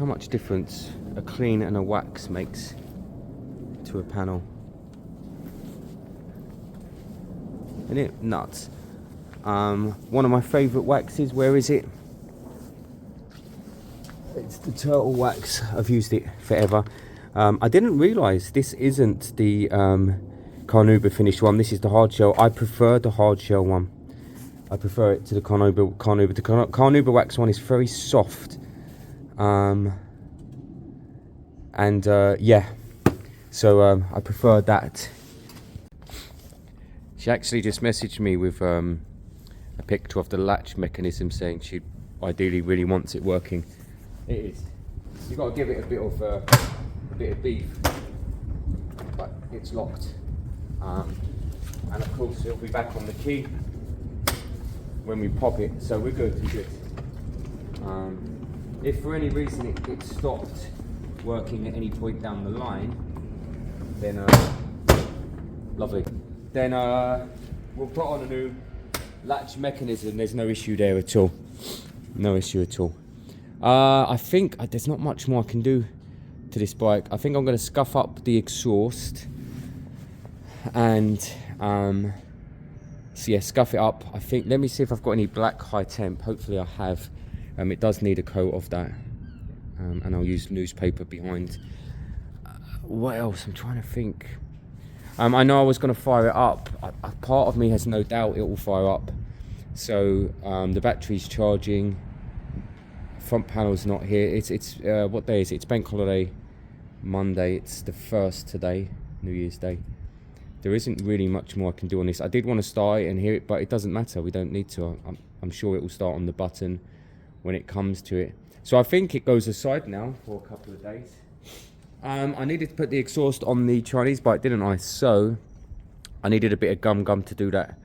how much difference a clean and a wax makes to a panel. Isn't it nuts? One of my favourite waxes, where is it? It's the turtle wax. I've used it forever. I didn't realise this isn't the carnauba finish one. This is the hard shell. I prefer the hard shell one. I prefer it to the carnauba. The carnauba wax one is very soft. Yeah, so I prefer that. She actually just messaged me with a picture of the latch mechanism, saying she ideally really wants it working. It is. You've got to give it a bit of beef, but it's locked. And of course it'll be back on the key when we pop it, so we're good. We're good. If for any reason it stopped working at any point down the line, then lovely. Then we'll put on a new latch mechanism. There's no issue there at all. No issue at all. I think there's not much more I can do to this bike. I think I'm going to scuff up the exhaust and so yeah, scuff it up. I think, let me see if I've got any black high temp. Hopefully I have. It does need a coat of that, and I'll use newspaper behind. What else? I'm trying to think. I know I was going to fire it up. A part of me has no doubt it will fire up. So the battery's charging. Front panel's not here. It's what day is it? It's bank holiday Monday. It's the 1st today, New Year's Day. There isn't really much more I can do on this. I did want to start it and hear it, but it doesn't matter. We don't need to. I'm sure it will start on the button when it comes to it. So I think it goes aside now for a couple of days. I needed to put the exhaust on the Chinese bike, didn't I? So I needed a bit of gum to do that,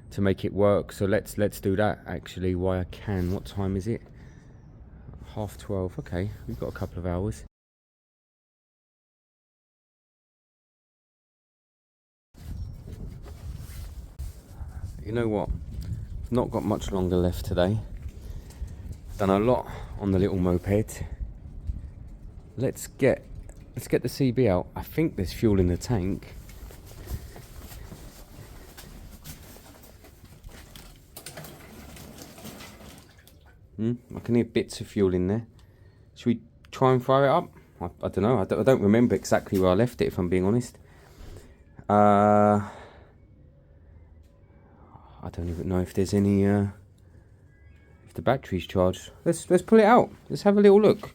to make it work. So let's do that actually while I can. What time is it? 12:30. Okay, we've got a couple of hours. You know what? I've not got much longer left today. Done a lot on the little moped. Let's get the CB out. I think there's fuel in the tank. I can hear bits of fuel in there. Should we try and fire it up? I don't know. I don't remember exactly where I left it, if I'm being honest. I don't even know if there's any if the battery's charged. Let's pull it out. Let's have a little look.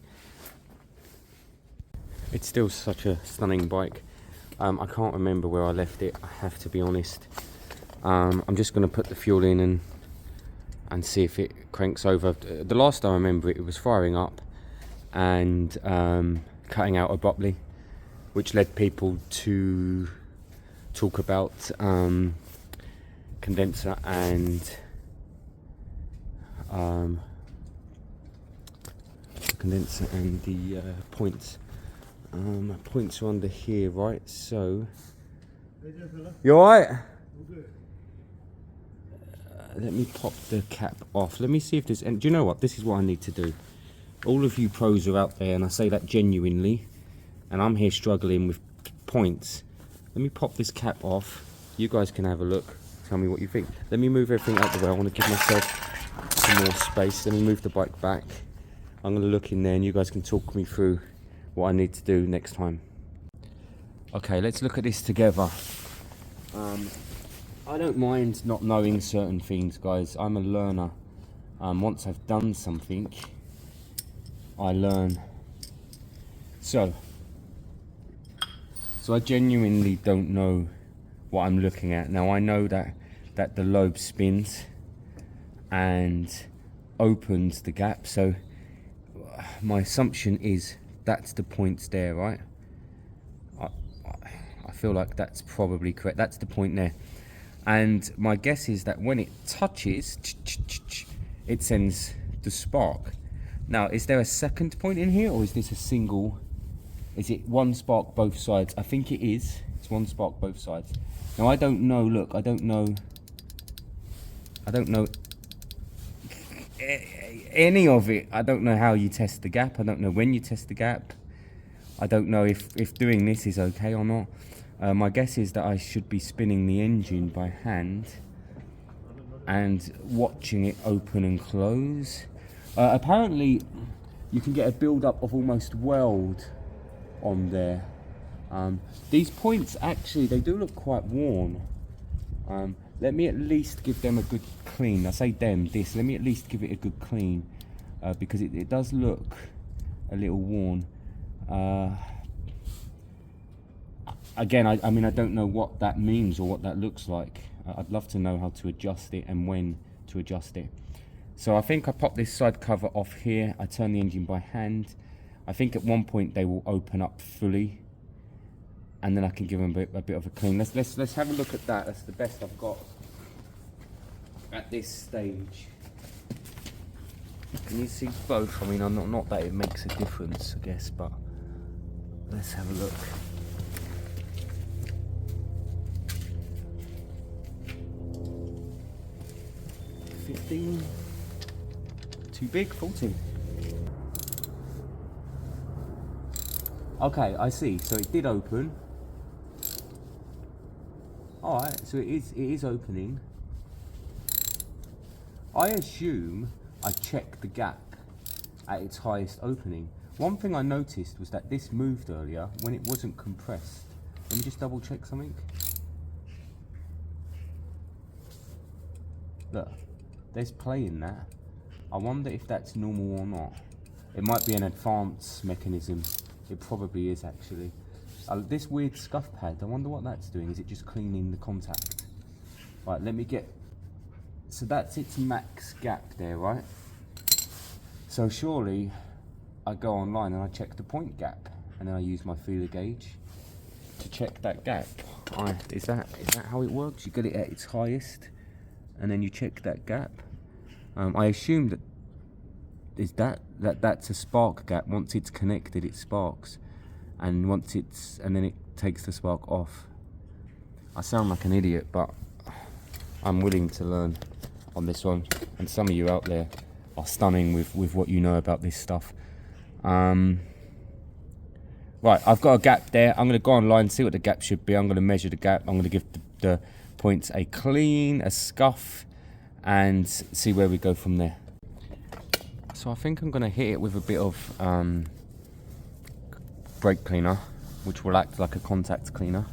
It's still such a stunning bike. I can't remember where I left it, I have to be honest. I'm just going to put the fuel in and see if it cranks over. The last time I remember it was firing up and cutting out abruptly, which led people to talk about condenser and the points. Points are under here, right? So you alright? Let me pop the cap off. Let me see if there's, and do you know what, this is what I need to do. All of you pros are out there, and I say that genuinely, and I'm here struggling with points. Let me pop this cap off. You guys can have a look, tell me what you think. Let me move everything out the way. I want to give myself some more space. Let me move the bike back. I'm going to look in there and you guys can talk me through what I need to do next time. Okay, let's look at this together. I don't mind not knowing certain things, guys. I'm a learner. Once I've done something, I learn. So I genuinely don't know what I'm looking at. Now I know that the lobe spins and opens the gap, so my assumption is that's the points there, right? I feel like that's probably correct. That's the point there. And my guess is that when it touches, it sends the spark. Now, is there a second point in here, or is this a single? Is it one spark both sides? I think it is. It's one spark both sides. Now, I don't know. Look, I don't know. any of it. I don't know how you test the gap. I don't know when you test the gap. I don't know if doing this is okay or not. My guess is that I should be spinning the engine by hand and watching it open and close. Apparently you can get a build-up of almost weld on there. These points, actually, they do look quite worn. Let me at least give them a good clean. I say them, this, let me at least give it a good clean, because it does look a little worn. Again, I mean, I don't know what that means or what that looks like. I'd love to know how to adjust it and when to adjust it. So I think I pop this side cover off here. I turn the engine by hand. I think at one point they will open up fully, and then I can give them a bit of a clean. Let's have a look at that. That's the best I've got at this stage. Can you see both? I mean, not that it makes a difference, I guess, but let's have a look. 15, too big, 14. Okay, I see. So it did open. All right, so it is opening. I assume I checked the gap at its highest opening. One thing I noticed was that this moved earlier when it wasn't compressed. Let me just double check something. Look, there's play in that. I wonder if that's normal or not. It might be an advanced mechanism. It probably is, actually. This weird scuff pad, I wonder what that's doing. Is it just cleaning the contact? Right, let me get... So that's its max gap there, right? So surely I go online and I check the point gap, and then I use my feeler gauge to check that gap. Is that how it works? You get it at its highest, and then you check that gap. I assume that's a spark gap. Once it's connected, it sparks, and then it takes the spark off. I sound like an idiot, but I'm willing to learn on this one, and some of you out there are stunning with what you know about this stuff. Right, I've got a gap there. I'm going to go online, see what the gap should be. I'm going to measure the gap. I'm going to give the points a clean, a scuff, and see where we go from there. So I think I'm going to hit it with a bit of brake cleaner, which will act like a contact cleaner,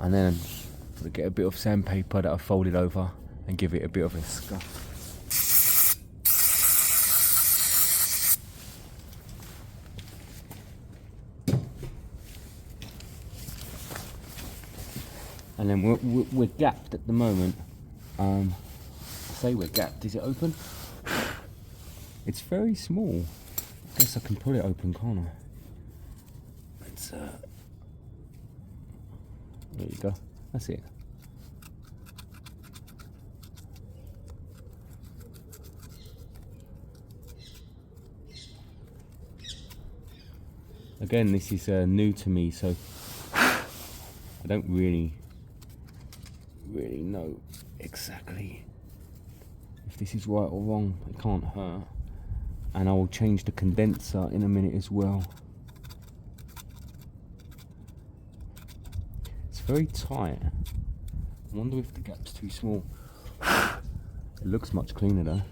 and then get a bit of sandpaper that I folded over and give it a bit of a scuff. And then we're gapped at the moment. Say we're gapped. Is it open? It's very small. I guess I can pull it open, can't I? It's there you go. That's it. Again, this is new to me, so I don't really know exactly if this is right or wrong. It can't hurt. And I will change the condenser in a minute as well. It's very tight. I wonder if the gap's too small. It looks much cleaner though.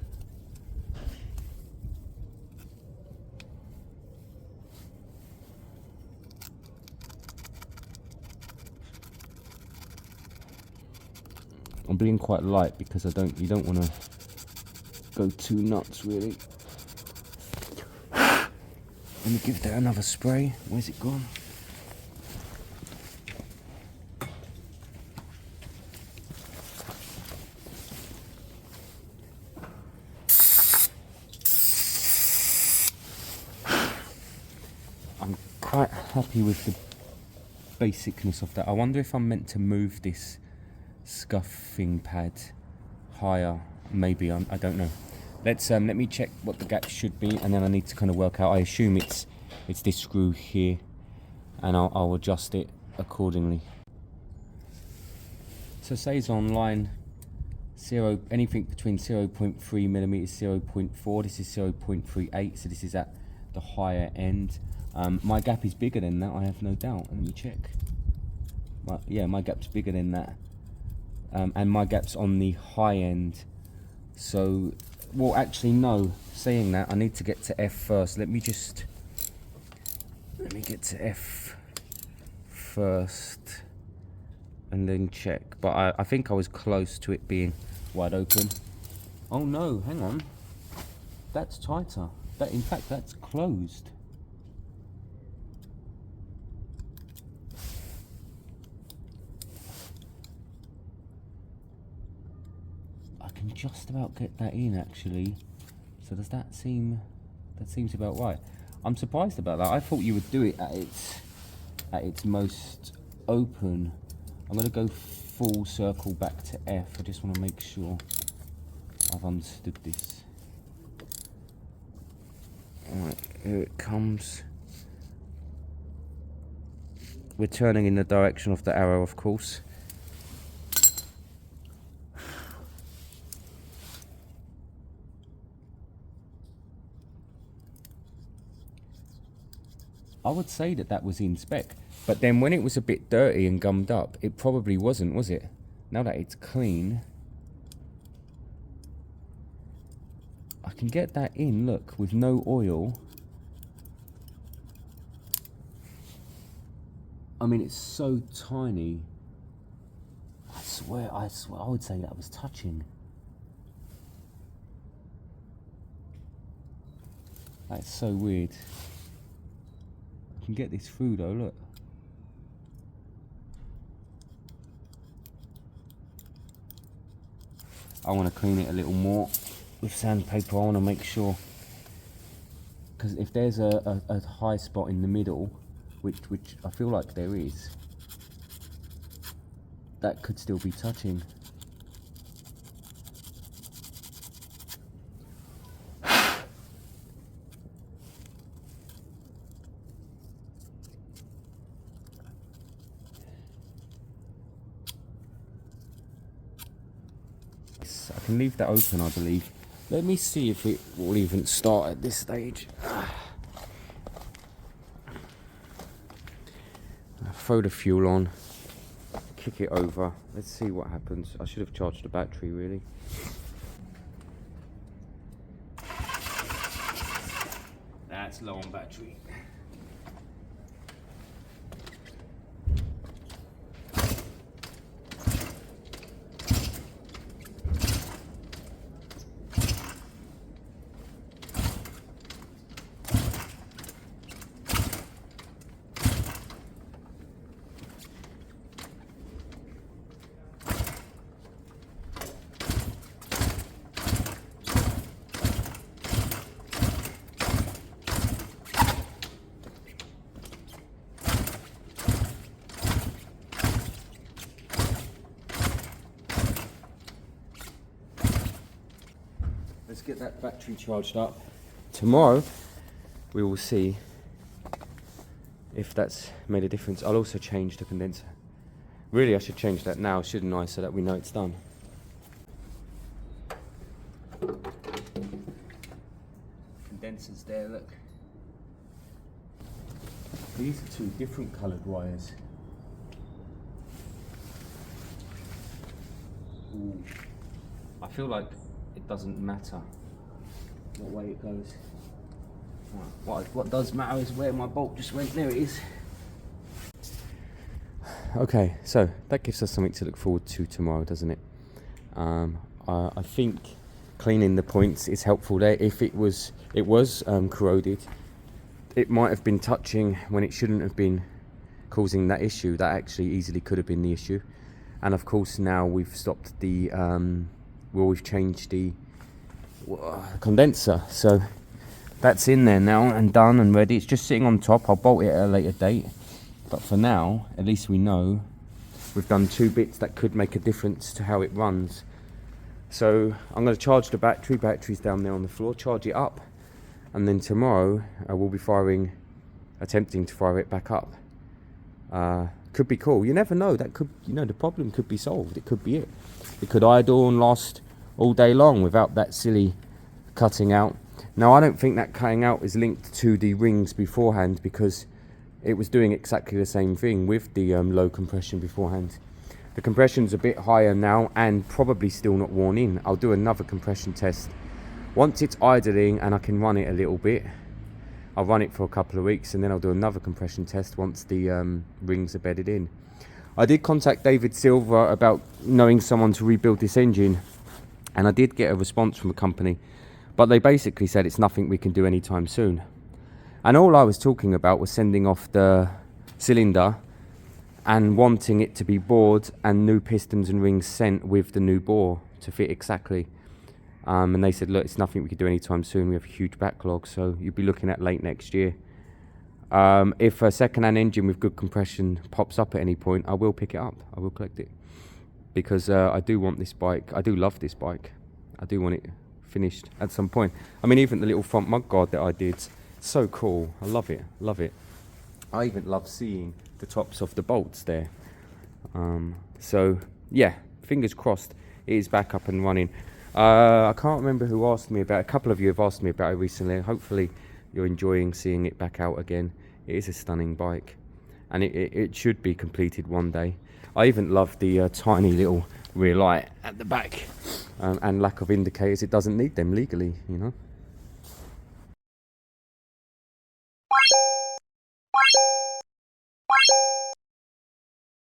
I'm being quite light because you don't want to go too nuts, really. Let me give that another spray. Where's it gone? I'm quite happy with the basicness of that. I wonder if I'm meant to move this scuffing pad higher. Maybe. I don't know. Let me check what the gap should be, and then I need to kind of work out. I assume it's this screw here, and I'll adjust it accordingly. So it says online anything between 0.3 millimeters, 0.4. This is 0.38, so this is at the higher end. My gap is bigger than that, I have no doubt. Let me check. Yeah, my gap's bigger than that, and my gap's on the high end. So, well, actually, no. Saying that, I need to get to F first. Let me get to F first, and then check. But I think I was close to it being wide open. Oh no, hang on. That's tighter. In fact, that's closed. I can just about get that in, actually. So does that seem... That seems about right. I'm surprised about that. I thought you would do it at its most open. I'm going to go full circle back to F. I just want to make sure I've understood this. Alright, here it comes. We're turning in the direction of the arrow, of course. I would say that was in spec, but then when it was a bit dirty and gummed up, it probably wasn't, was it? Now that it's clean, I can get that in, look, with no oil. I mean, it's so tiny. I swear, I would say that was touching. That's so weird. I can get this through though, look. I want to clean it a little more with sandpaper. I want to make sure, because if there's a high spot in the middle, which I feel like there is, that could still be touching. I can leave that open, I believe. Let me see if it will even start at this stage. Throw the fuel on, kick it over. Let's see what happens. I should have charged the battery, really. That's low on battery. Let's get that battery charged up. Tomorrow we will see if that's made a difference. I'll also change the condenser. Really, I should change that now, shouldn't I, so that we know it's done. Condensers there, look. These are two different coloured wires. Ooh. I feel like it doesn't matter what way it goes. What does matter is where my bolt just went. There it is. Okay, so that gives us something to look forward to tomorrow, doesn't it? I think cleaning the points is helpful there. If it was corroded, it might have been touching when it shouldn't have been, causing that issue. That actually easily could have been the issue. And of course now we've stopped the we've changed the condenser, so that's in there now and done and ready. It's just sitting on top. I'll bolt it at a later date, but for now at least we know we've done two bits that could make a difference to how it runs. So I'm going to charge the battery's down there on the floor, charge it up, and then tomorrow we'll be attempting to fire it back up. Could be cool. You never know. That could, you know, the problem could be solved. It could be it. It could idle and last all day long without that silly cutting out. Now, I don't think that cutting out is linked to the rings beforehand, because it was doing exactly the same thing with the low compression beforehand. The compression's a bit higher now and probably still not worn in. I'll do another compression test. Once it's idling and I can run it a little bit, I'll run it for a couple of weeks, and then I'll do another compression test once the rings are bedded in. I did contact David Silver about knowing someone to rebuild this engine, and I did get a response from a company, but they basically said it's nothing we can do anytime soon. And all I was talking about was sending off the cylinder and wanting it to be bored and new pistons and rings sent with the new bore to fit exactly. And they said, look, it's nothing we can do anytime soon. We have a huge backlog, so you'll be looking at late next year. If a second-hand engine with good compression pops up at any point, I will pick it up. I will collect it, because I do want this bike. I do love this bike. I do want it finished at some point. I mean, even the little front mud guard that I did, so cool. I love it. Love it. I even love seeing the tops of the bolts there. So yeah, fingers crossed it is back up and running. I can't remember who asked me about it. A couple of you have asked me about it recently. Hopefully you're enjoying seeing it back out again. It is a stunning bike, and it should be completed one day. I even love the tiny little rear light at the back, and lack of indicators. It doesn't need them legally, you know.